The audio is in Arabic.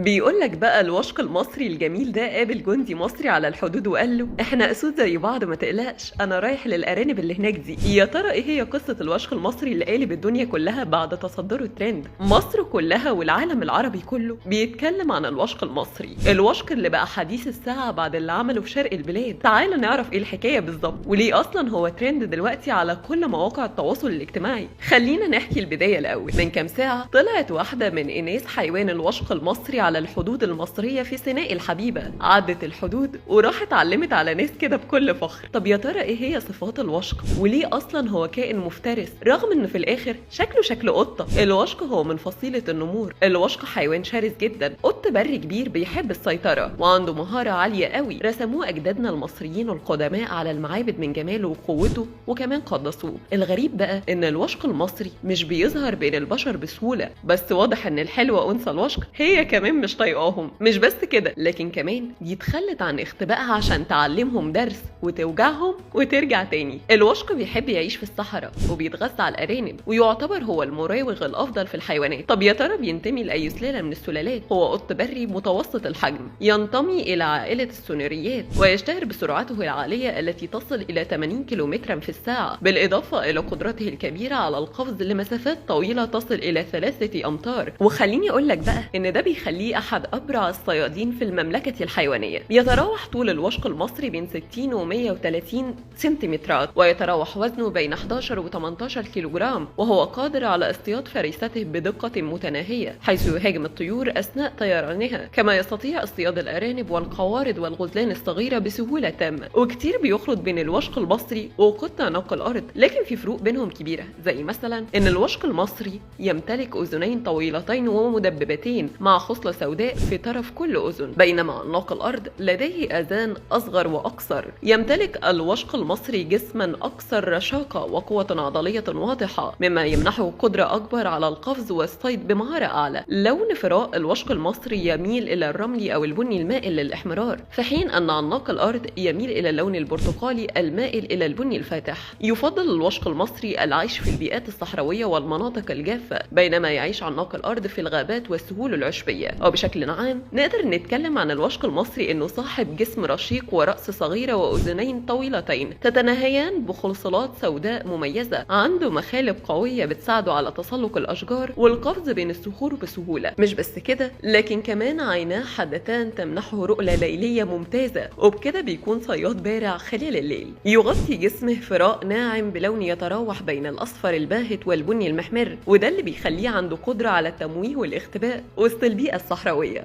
بيقول لك بقى الوشق المصري الجميل ده قابل جندي مصري على الحدود وقال له احنا اسود زي بعض ما تقلقش، انا رايح للارانب اللي هناك دي. يا ترى ايه هي قصه الوشق المصري اللي قالب الدنيا كلها بعد تصدره ترند؟ مصر كلها والعالم العربي كله بيتكلم عن الوشق المصري، الوشق اللي بقى حديث الساعه بعد اللي عمله في شرق البلاد. تعال نعرف ايه الحكايه بالظبط وليه اصلا هو ترند دلوقتي على كل مواقع التواصل الاجتماعي. خلينا نحكي البدايه الاول. من كام ساعه طلعت واحده من اناث حيوان الوشق المصري على الحدود المصرية في سيناء الحبيبة، عدت الحدود وراحت علمت على ناس كده بكل فخر. طب يا ترى ايه هي صفات الوشق وليه اصلا هو كائن مفترس رغم ان في الاخر شكله شكل قطة؟ الوشق هو من فصيلة النمور. الوشق حيوان شرس جدا، قط بري كبير بيحب السيطرة وعنده مهارة عالية قوي، رسموه اجدادنا المصريين القدماء على المعابد من جماله وقوته وكمان قدسوه. الغريب بقى ان الوشق المصري مش بيظهر بين البشر بسهولة، بس واضح ان الحلوة انثى الوشق هي كمان مش طايقاهم. مش بس كده، لكن كمان دي اتخلت عن اختبائها عشان تعلمهم درس وتوجعهم وترجع تاني. الوشق بيحب يعيش في الصحراء وبيتغذى على الارانب ويعتبر هو المراوغ الافضل في الحيوانات. طب يا ترى بينتمي لاي سلاله من السلالات؟ هو قط بري متوسط الحجم، ينتمي الى عائله السونيريات ويشتهر بسرعته العاليه التي تصل الى 80 كيلومترا في الساعه، بالاضافه الى قدرته الكبيره على القفز لمسافات طويله تصل الى 3 امتار. وخليني اقول لك بقى ان ده بيخليه احد ابرع الصيادين في المملكه الحيوانيه. يتراوح طول الوشق المصري بين 60 و 130 سنتيمترات، ويتراوح وزنه بين 11 و 18 كيلوغرام، وهو قادر على اصطياد فريسته بدقه متناهيه حيث يهاجم الطيور اثناء طيرانها، كما يستطيع اصطياد الارانب والقوارض والغزلان الصغيره بسهوله تامه. وكتير بيخلط بين الوشق المصري وقط ناق الارض، لكن في فروق بينهم كبيره، زي مثلا ان الوشق المصري يمتلك اذنين طويلتين ومدببتين مع خصله سوداء في طرف كل أذن، بينما ناق الأرض لديه آذان أصغر وأقصر. يمتلك الوشق المصري جسما أكثر رشاقة وقوة عضلية واضحة، مما يمنحه قدرة أكبر على القفز والصيد بمهارة أعلى. لون فراء الوشق المصري يميل إلى الرملي أو البني المائل للإحمرار، في حين أن عناق الأرض يميل إلى اللون البرتقالي المائل إلى البني الفاتح. يفضل الوشق المصري العيش في البيئات الصحراوية والمناطق الجافة، بينما يعيش عناق الأرض في الغابات والسهول العشبية. وبشكل عام نقدر نتكلم عن الوشق المصري انه صاحب جسم رشيق ورأس صغيرة واذنين طويلتين تتناهيان بخلصلات سوداء مميزة، عنده مخالب قوية بتساعده على تسلق الاشجار والقفز بين الصخور بسهولة. مش بس كده، لكن كمان عيناه حادتان تمنحه رؤية ليلية ممتازة، وبكده بيكون صياد بارع خلال الليل. يغطي جسمه فراء ناعم بلون يتراوح بين الاصفر الباهت والبني المحمر، وده اللي بيخليه عنده قدرة على التمويه والاختباء وسط البيئة الصحراوية.